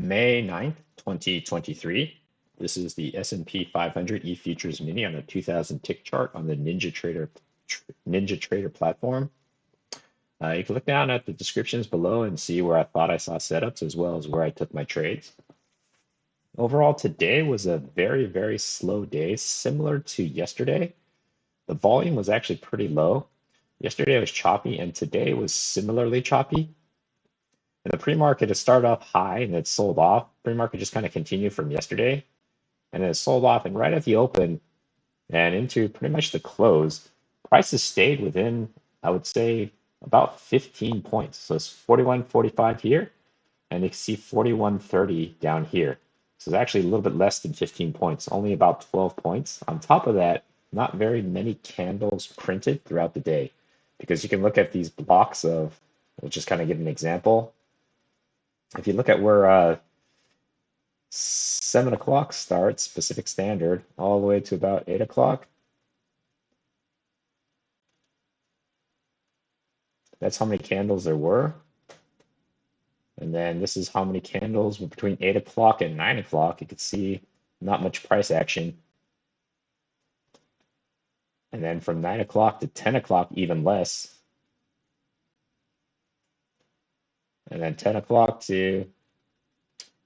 May 9th, 2023. This is the S&P 500 E-Futures Mini on a 2000 tick chart on the NinjaTrader platform. You can look down at the descriptions below and see where I thought I saw setups as well as where I took my trades. Overall, today was a very, very slow day, similar to yesterday. The volume was actually pretty low. Yesterday was choppy, and today was similarly choppy. And the pre-market has started off high and it's sold off. Pre-market just kind of continued from yesterday, and then it sold off. And right at the open and into pretty much the close, prices stayed within, I would say, about 15 points. So it's 41.45 here, and you can see 41.30 down here. So it's actually a little bit less than 15 points, only about 12 points. On top of that, not very many candles printed throughout the day, because you can look at these blocks of, we'll just kind of give an example. If you look at where 7 o'clock starts, Pacific Standard, all the way to about 8 o'clock, that's how many candles there were. And then this is how many candles were between 8 o'clock and 9 o'clock. You can see not much price action. And then from 9 o'clock to 10 o'clock, even less. And then 10 o'clock to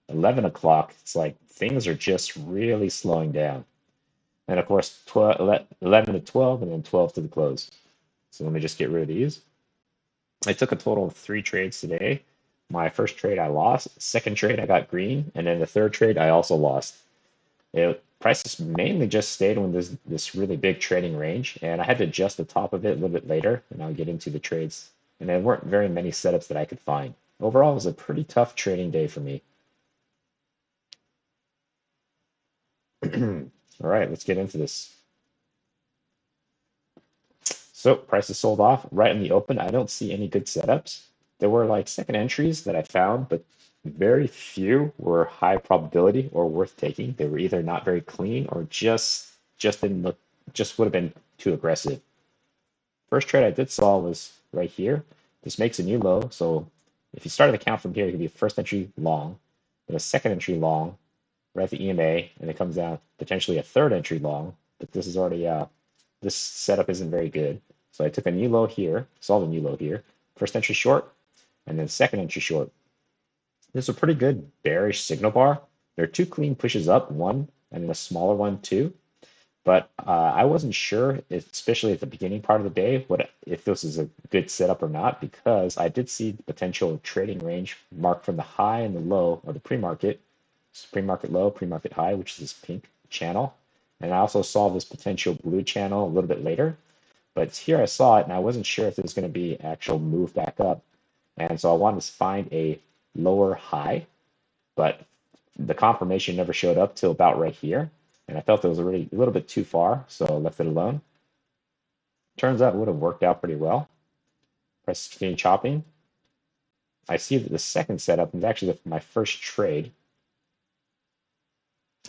11 o'clock, it's like things are just really slowing down. And of course, 11 to 12, and then 12 to the close. So let me just get rid of these. I took a total of 3 trades today. My first trade I lost, second trade I got green, and then the third trade I also lost. Prices mainly just stayed in this really big trading range, and I had to adjust the top of it a little bit later, and I'll get into the trades. And there weren't very many setups that I could find. Overall, it was a pretty tough trading day for me. All right, let's get into this. So prices sold off right in the open. I don't see any good setups. There were like second entries that I found, but very few were high probability or worth taking. They were either not very clean or just didn't look, just would have been too aggressive. First trade I did saw was right here. This makes a new low. So if you started the count from here, it could be a first entry long, then a second entry long, right at the EMA, and it comes down potentially a third entry long. But this is already this setup isn't very good. So I took a new low here, saw the new low here, first entry short, and then second entry short. This is a pretty good bearish signal bar. There are 2 clean pushes up, one and then a smaller one too. But I wasn't sure, especially at the beginning part of the day, if this is a good setup or not, because I did see the potential trading range marked from the high and the low, or the pre-market. So pre-market low, pre-market high, which is this pink channel. And I also saw this potential blue channel a little bit later. But here I saw it, and I wasn't sure if it was going to be actual move back up. And so I wanted to find a lower high, but the confirmation never showed up till about right here. And I felt it was a little bit too far, so I left it alone. Turns out it would have worked out pretty well. Price continued chopping. I see that the second setup is actually my first trade.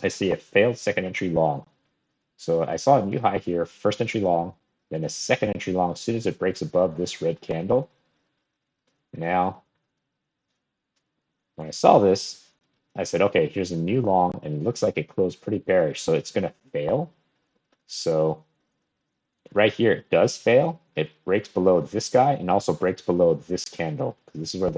I see a failed second entry long. So I saw a new high here, first entry long, then a second entry long as soon as it breaks above this red candle. Now, when I saw this, I said, okay, here's a new long, and it looks like it closed pretty bearish, so it's going to fail. So right here, it does fail. It breaks below this guy and also breaks below this candle. This is where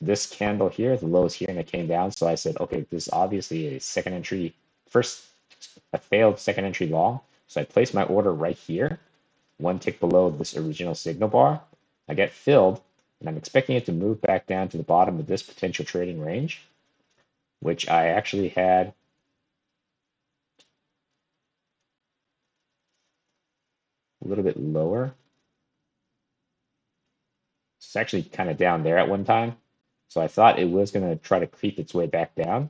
this candle here, the low is here, and it came down. So I said, okay, this is obviously a second entry, a failed second entry long. So I placed my order right here, 1 tick below this original signal bar. I get filled, and I'm expecting it to move back down to the bottom of this potential trading range, which I actually had a little bit lower. It's actually kind of down there at one time. So I thought it was going to try to creep its way back down.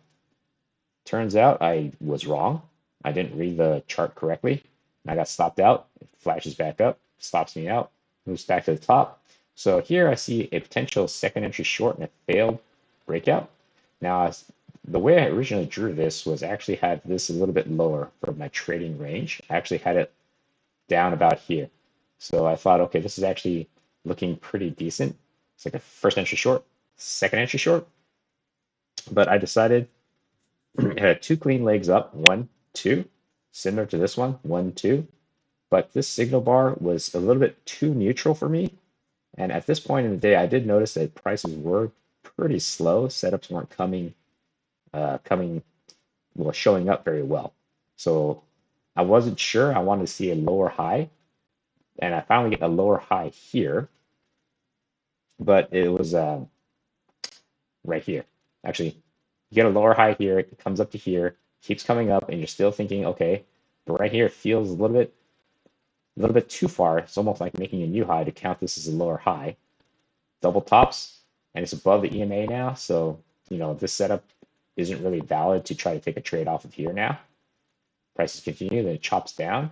Turns out I was wrong. I didn't read the chart correctly. And I got stopped out. It flashes back up, stops me out, moves back to the top. So here I see a potential second entry short and a failed breakout. Now, the way I originally drew this was actually had this a little bit lower for my trading range. I actually had it down about here. So I thought, okay, this is actually looking pretty decent. It's like a first entry short, second entry short. But I decided it had two clean legs up, 1, 2, similar to this one, 1, 2. But this signal bar was a little bit too neutral for me. And at this point in the day, I did notice that prices were pretty slow. Setups weren't showing up very well. So I wasn't sure. I wanted to see a lower high, and I finally get a lower high here, but it was right here. Actually, you get a lower high here, it comes up to here, keeps coming up, and you're still thinking, okay, but right here it feels a little bit too far. It's almost like making a new high to count this as a lower high. Double tops, and it's above the EMA now, so this setup isn't really valid to try to take a trade off of here now. Prices continue, then it chops down,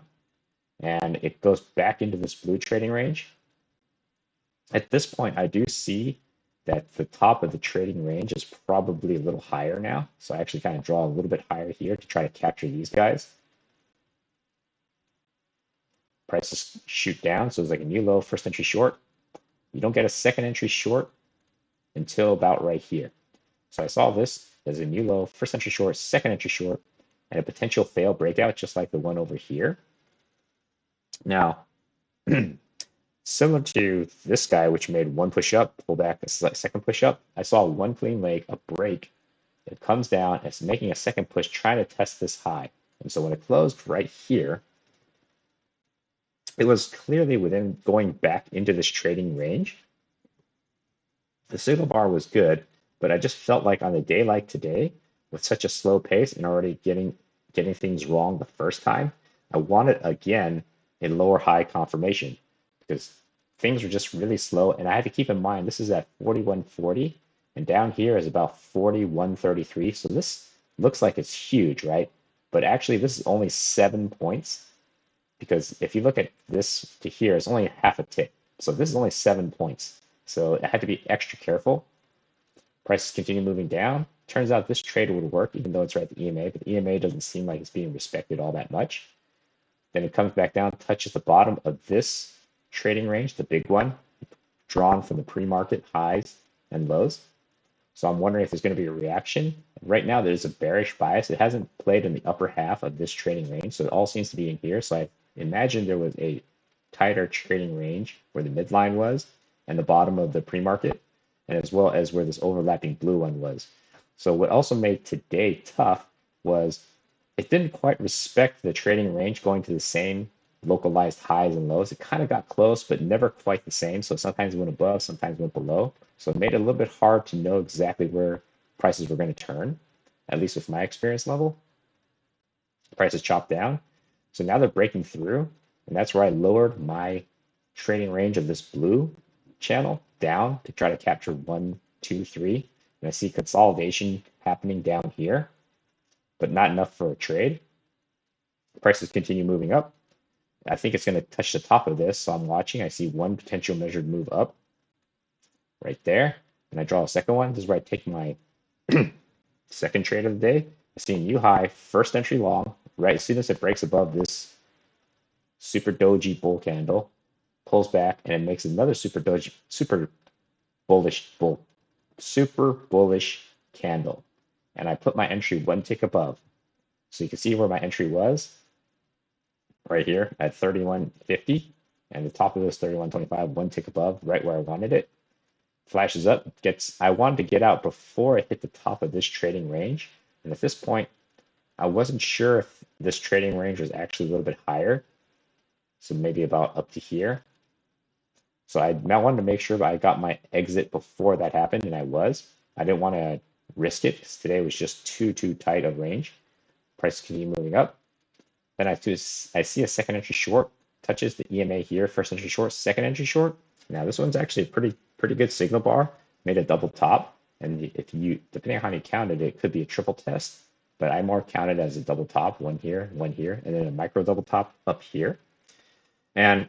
and it goes back into this blue trading range. At this point, I do see that the top of the trading range is probably a little higher now. So I actually kind of draw a little bit higher here to try to capture these guys. Prices shoot down, so it's like a new low, first entry short. You don't get a second entry short until about right here. So I saw this as a new low, first entry short, second entry short, and a potential fail breakout, just like the one over here. Now, similar to this guy, which made one push up, pull back a second push up, I saw one clean leg, a break. It comes down, it's making a second push, trying to test this high. And so when it closed right here, it was clearly within going back into this trading range. The signal bar was good, but I just felt like on a day like today, with such a slow pace and already getting things wrong the first time, I wanted again a lower high confirmation because things were just really slow. And I had to keep in mind this is at 41.40, and down here is about 41.33. So this looks like it's huge, right? But actually, this is only 7 points, because if you look at this to here, it's only half a tick. So this is only 7 points. So I had to be extra careful. Prices continue moving down. Turns out this trade would work, even though it's right at the EMA, but the EMA doesn't seem like it's being respected all that much. Then it comes back down, touches the bottom of this trading range, the big one, drawn from the pre-market highs and lows. So I'm wondering if there's going to be a reaction. Right now, there's a bearish bias. It hasn't played in the upper half of this trading range, so it all seems to be in here. So I imagine there was a tighter trading range where the midline was and the bottom of the pre-market, and as well as where this overlapping blue one was. So what also made today tough was it didn't quite respect the trading range going to the same localized highs and lows. It kind of got close, but never quite the same. So sometimes it went above, sometimes it went below. So it made it a little bit hard to know exactly where prices were going to turn, at least with my experience level. Prices chopped down. So now they're breaking through, and that's where I lowered my trading range of this blue channel down to try to capture 1, 2, 3. And I see consolidation happening down here, but not enough for a trade. Prices continue moving up. I think it's going to touch the top of this, so I'm watching. I see one potential measured move up right there, and I draw a second one. This is where I take my second trade of the day. I see a new high, first entry long, right as soon as it breaks above this super doji bull candle, pulls back, and it makes another super bullish candle. And I put my entry one tick above. So you can see where my entry was right here at 31.50, and the top of this 31.25, one tick above, right where I wanted it. Flashes up, I wanted to get out before it hit the top of this trading range. And at this point, I wasn't sure if this trading range was actually a little bit higher. So maybe about up to here. So I wanted to make sure that I got my exit before that happened, and I was. I didn't want to risk it because today was just too tight of range. Price continue moving up. Then I see a second entry short, touches the EMA here, first entry short, second entry short. Now this one's actually a pretty good signal bar, made a double top. And depending on how you count it, it could be a triple test, but I more count it as a double top, one here, and then a micro double top up here. And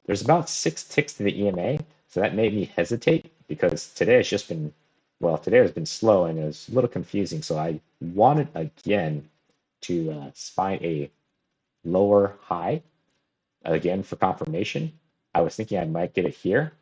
there's about 6 ticks to the EMA, so that made me hesitate because today has been slow and it was a little confusing. So I wanted again to find a lower high again for confirmation. I was thinking I might get it here,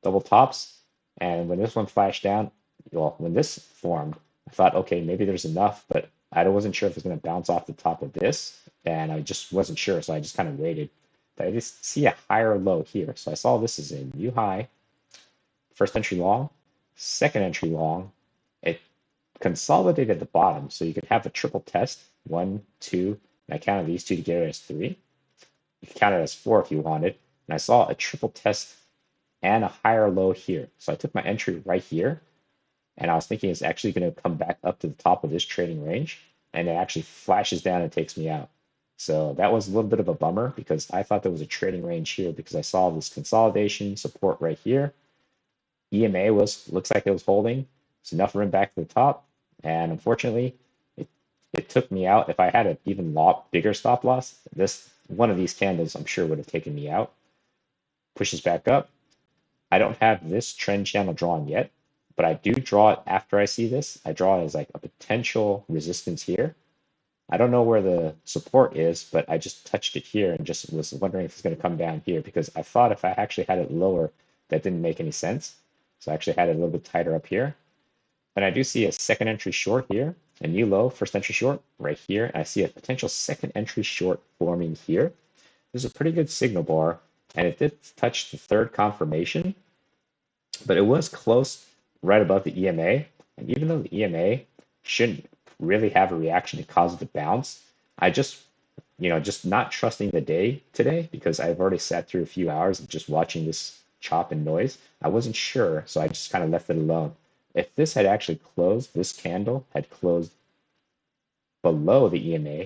double tops, and when this one flashed down, when this formed, I thought, okay, maybe there's enough, but I wasn't sure if it was going to bounce off the top of this, and I just wasn't sure, so I just kind of waited. But I just see a higher low here, so I saw this is a new high, first entry long, second entry long. It consolidated at the bottom, so you could have a triple test, 1, 2, and I counted these two together as 3. You could count it as 4 if you wanted, and I saw a triple test and a higher low here. So I took my entry right here, and I was thinking it's actually going to come back up to the top of this trading range, and it actually flashes down and takes me out. So that was a little bit of a bummer because I thought there was a trading range here because I saw this consolidation support right here. EMA looks like it was holding. It's enough room back to the top, and unfortunately, it took me out. If I had an even bigger stop loss, this one of these candles I'm sure would have taken me out. Pushes back up. I don't have this trend channel drawn yet, but I do draw it after I see this. I draw it as like a potential resistance here. I don't know where the support is, but I just touched it here and just was wondering if it's going to come down here because I thought if I actually had it lower, that didn't make any sense. So I actually had it a little bit tighter up here. And I do see a second entry short here, a new low, first entry short right here. And I see a potential second entry short forming here. There's a pretty good signal bar, and it did touch the third confirmation, but it was close right above the EMA. And even though the EMA shouldn't really have a reaction to cause it to bounce, I just, just not trusting the day today because I've already sat through a few hours of just watching this chop and noise. I wasn't sure, so I just kind of left it alone. If this had actually closed, this candle had closed below the EMA,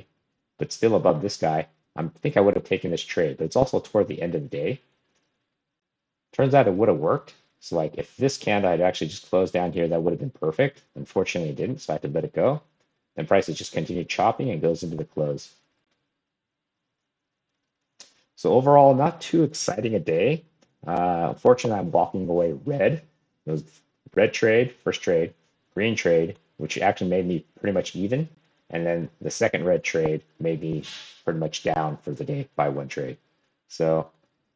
but still above this guy, I think I would have taken this trade, but it's also toward the end of the day. Turns out it would have worked. So like if this candle had actually just closed down here, that would have been perfect. Unfortunately, it didn't, so I had to let it go. Then prices just continued chopping and goes into the close. So overall, not too exciting a day. Unfortunately, I'm walking away red. It was red trade, first trade, green trade, which actually made me pretty much even. And then the second red trade made me pretty much down for the day by 1 trade. So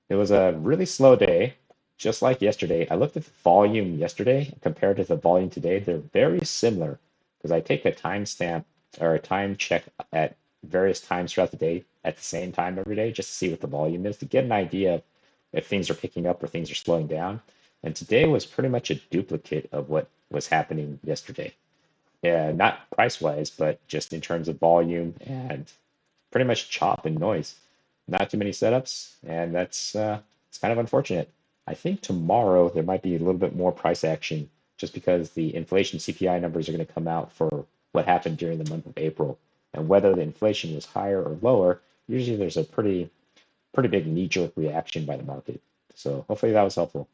it was a really slow day, just like yesterday. I looked at the volume yesterday compared to the volume today. They're very similar because I take a timestamp or a time check at various times throughout the day at the same time every day just to see what the volume is to get an idea of if things are picking up or things are slowing down. And today was pretty much a duplicate of what was happening yesterday. Yeah, not price-wise, but just in terms of volume and pretty much chop and noise. Not too many setups, and that's it's kind of unfortunate. I think tomorrow there might be a little bit more price action just because the inflation CPI numbers are going to come out for what happened during the month of April. And whether the inflation was higher or lower, usually there's a pretty big knee-jerk reaction by the market. So hopefully that was helpful.